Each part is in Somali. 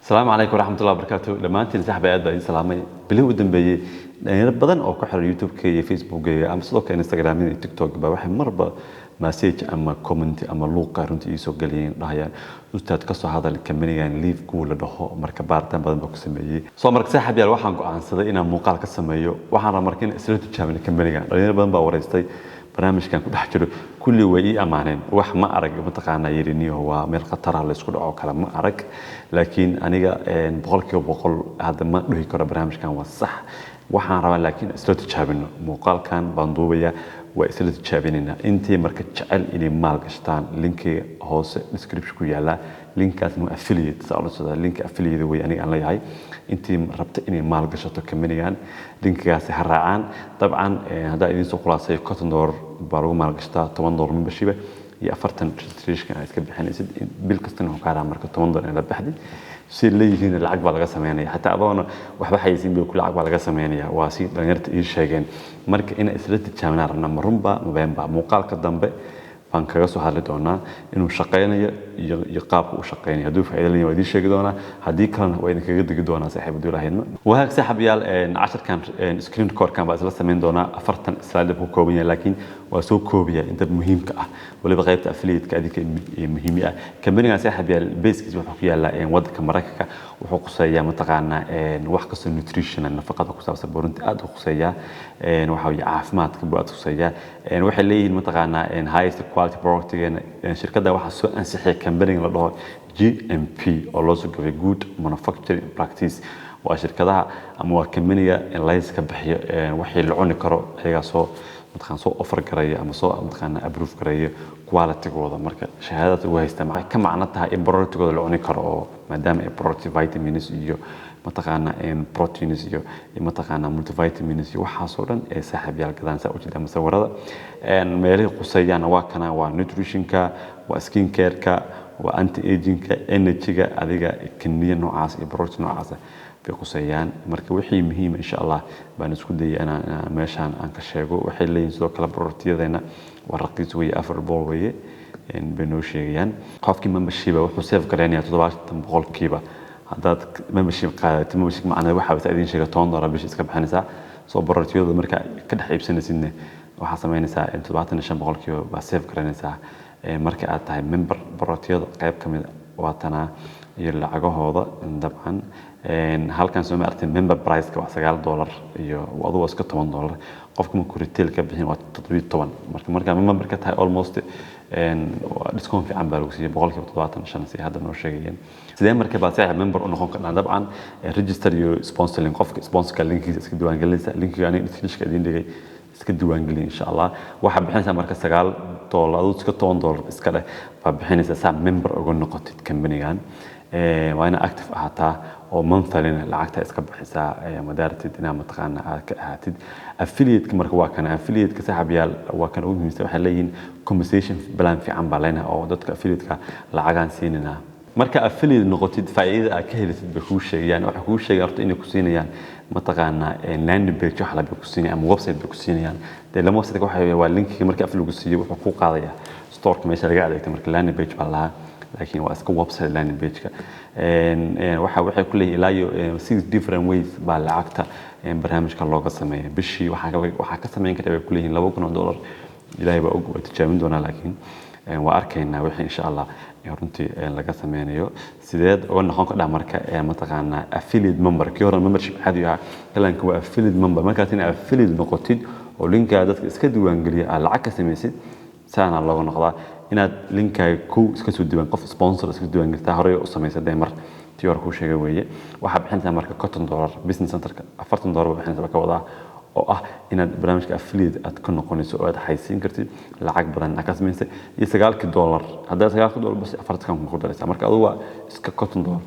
السلام عليكم ورحمة الله وبركاته. لما أنت نسحب عياد بأي سلامي بليه ودنبي بدن أو كحر يوتيوب كي فيسبوك أم صدق إنستغرام تيك توك بواحد مرة مسج أما كومنت أما لوقا رنتي يسوق قليين رهيان أستاذ كسر هذا الكمني يعني ليف كول ده مركبات بدن بقسميه صار مركز سحب يا واحد عن صدقنا موقع قسميه واحد مركين إسرائيل تشامل الكمني يعني بدن باورستي برنامج كان كل حجر كل وعي أمانين واحد ما أرق متقنا يريني هو من خطر على السكول أو كلام ما أرق لكن أنا بقول هذا ما له يكره برنامج كان والصح waxaan rabaa laakiin isla tijaabino muuqaalkan baan duubaya waa isla tijaabinayna intii marka jecel inay maal gashtaan linkiga hoose description ku yaala linkaas waa affiliate sida link affiliate way aniga aan leeyahay intii rabta inay maal gashato kamanigan linkigaas ha raacaan dabcan hadaa idin soo khulaasay $50 baa lagu maal gashtaa $10 membership iyo 40 registration ay iska bixinaysid bil kastana wuxuu ka marka $10 in la baxdi si leeyihiin lacag baa laga sameeynaya hatta adoona waxba xayisiin bay ku lacag baa laga sameeynaya waa si dhalinyarta ii sheegeen marka in isla tijaabinaa rabna marunba November muuqaalka dambe baan kaga soo hadli doonaa inuu shaqeynayo iyo qaabka uu shaqeynayo haduu faa'iido leeyahay idin sheegi doonaa hadii kalena waa idin kaga digi doonaa saaxiibadu lahayn waxa saaxiibayaal 10 kan screen record kan baa isla sameyn doonaa 40 slide ku kooban yahay laakiin waa soo koobiya inta muhiimka ah waliba qaybta affiliate ka adika muhiim ah kamaniga saaxiibayaal basekiisa wuxuu ku yaalaa waddanka Mareykanka wuxuu quseeyaa mataqaana wax kasta nutrition nafaqada ku saabsan boroonta aad u quseeyaa waxa uu caafimaadka buu aad quseeyaa waxay leeyihiin mataqaana highest quality product shirkadda waxa soo ansixiyay company la dhaho GMP oo loo soo gabay good manufacturing practice waa shirkadaha ama waa company-ga layska bixiyo wixii la cuni karo ayaga soo mataqaan soo offer gareeyo ama soo mataqaan approve gareeyo quality-gooda marka shahaadada uu haysta ma ka macno tahay in product-gooda la cuni karo oo maadaama ay product vitamins iyo mataqaana proteins iyo mataqaana multivitamins iyo waxa soo dhan ee saaxiibayaal gadaan saa u jeeda masawirada meelaha quseeyana waa kana waa nutrition-ka waa skin care-ka waa anti aging-ka energy-ga adiga kiniya noocaas iyo protein noocaas bay quseeyaan marka wixii muhiim insha Allah baan isku dayay ana meeshan aan ka sheego waxay leeyihiin sidoo kale product-yadeena waa raqiis way affordable way bano sheegayaan qofkii membership wuxuu save gareynaya 70% haddaad membership qaadato membership macnaheedu waxa idin sheega $10 bish iska bixinaysa soo product-yada marka ka dhex iibsanaysidna waxa sameynaysaa 75% baa save gareynaysaa marka aad tahay member product-yada qayb kamid waa tana iyo lacagahooda dabcan halkan soo ma aragtay member price ka $9 iyo wadoo iska $10 qofka markuu retail ka bixin waa 17 marka member ka tahay almost discount fiican baa lagu siiyay 75% si hadda noo sheegayeen sidee marka baa saaxiib member u noqon karnaa dabcan register iyo sponsor link qofka sponsor linkiisa iska diiwaan gelinaysa linkiga aan description idin dhigay iska diiwaan gelin insha Allah waxa bixinaysa marka $9 adoo iska $10 iska leh baa bixinaysa saa member ugu noqotid company-gan waa ina active ahaataa oo monthly lacagta iska bixisaa madaartid ina mataqaana aad ka ahaatid affiliate marka waa kana affiliate ka saaxiibayaal waa kan ugu muhiimsan waxa leeyihiin compensation plan fiican baa leenahay oo dadka affiliate ka lacagan siinina marka affiliate noqotid faa'iido aad ka helisid bay ku sheegayaan waxa ku sheegay horta inay ku siinayaan mataqaana landing page waxa la ku siinayaan ama website bay ku siinayaan lama website waxa waa linkiga marka affiliate ku siiyo wuxuu ku qaadaya store-ka meesha laga adeegto marka landing page baa lahaa لكن واسكو ويب سايت لاين بيجك waxay ku leeyahay ilaa 6 different ways baa lacagta barnaamijka looga sameeyo bishii waxa ka sameyn kara ku leeyahay $2,000 ilaahay baa ugu tijaabin doona laakiin waa arkaynaa wixii insha Allah runtii laga sameynayo sideed oo noqon ka marka mataqaana affiliate member ki hore membership caadi ah kalanka waa affiliate member marka tiin affiliate noqotid oo linka dadka iska diiwaan geliya lacag ka sameysid saana looga noqdaa inaad linkay ku iska soo diiwaan qof sponsor iska diiwaan gelta hore u sameysay mar tii hore ku sheegay weeye waxa bixinta marka $10 business centerka $40 bixinta ka wada oo ah inaad barnaamijka affiliate aad ka noqonayso oo aad haysiin kartid lacag badan ka sameysay iyo $9 hadaa $9 bas 40 ku daraysa marka adigu waa iska $10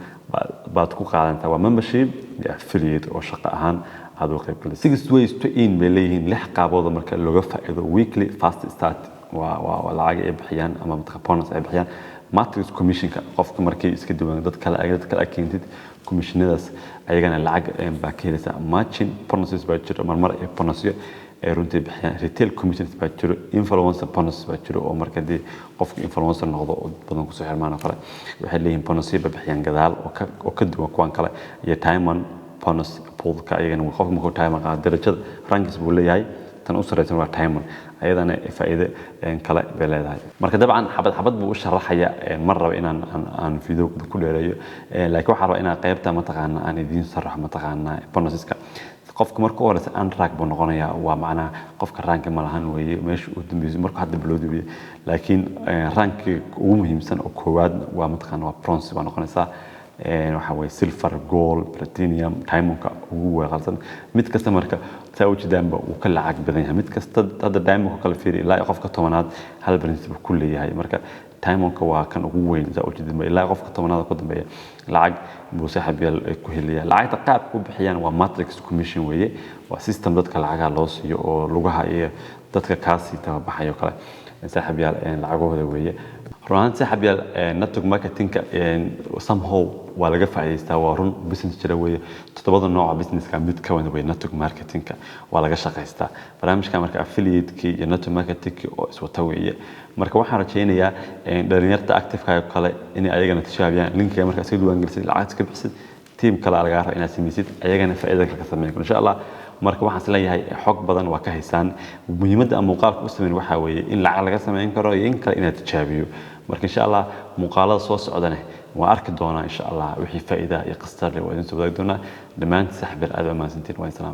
baad ku qaadantaa waa membership iyo affiliate oo shaqo ahaan aad u qayb galay 6 ways to in bay leeyihiin lix qaabood marka looga faa'iido weekly fast start lacag ay bixiyaan ama bonus ay bixiyaan matrix commission-ka qofka markay iska diiwaan dad kale keentid commission-nadaas ayagana lacag baa ka helaysa matching bonuses baa jira marmar ay bonusyo runtii bixiyaan retail commissions baa jiro influencer bonus baa jiro oo marka dii qofka influencer noqdo oo badan ku soo xirmaan oo kale waxay leeyihiin bonus ba bixiyaan gadaal oo ka duwan kuwan kale iyo time bonus poolka ayagana qofka markuu time qaado darajada rankings buu leeyahay tan u sareysan waa time ayadana faa'iido kale bay leedahay marka dabcan xabad buu u sharaxaya mar raba inaan aan video ku dheereeyo laakiin waxa raba inaan qaybta mataqaana aan idiin sharax mataqaana bonuseska qofka markuu horeysa aan rank buu noqonayaa waa macnaha qofka rank ma lahan weeye meesha uu dambeeyay markuu hadda bilowday laakiin rank ugu muhiimsan oo koowaad waa mataqaana waa bronze baa noqonaysaa waxa way silver gold platinum diamondka ugu weeqalsan mid kasta marka taawjidaan uu ka lacag badan yahay mid kasta hadda diamondka kala fiiri ilaa qofka tobanaad hal principle ku leeyahay marka diamondka waa kan ugu weyn taawjidaan ilaa qofka tobanaad ku dambeeya lacag buu saaxiibyal ku helaya lacagta qaab ku bixiyaan waa matrix commission weeye waa system dadka lacagaha loo siiyo oo lugaha iyo dadka kaasi tababaxayo kale saaxiibyal lacagooda weeye runaan saaxiibyal network marketingka somehow waa laga faa'iideystaa waa run business jira weeye todobada nooc businesska mid ka wada weeye network marketingka waa laga shaqeystaa barnaamijka marka affiliate-ki iyo network marketingki oo iswata weeye marka waxaan rajaynayaa dhalinyarta active-ka kale inay ayagana tishaabiyaan linkiga marka si duwan gelisid lacag ka bixisid team kale laga rabo inaad samaysid ayagana faa'iido ka sameeyaan insha Allah marka waxaan isleeyahay xog badan waa ka haysaan muhiimadda ama muuqaalka u sameyn waxa weeye in lacag laga sameyn karo iyo in kale inaad tijaabiyo marka insha Allah muuqaalada soo socdana waa arki doonaa insha Allah wixii faa'iido iyo qastar leh waa idin soo wadaag doonaa dhammaan saaxiibayaal aad ma santiin waa salaam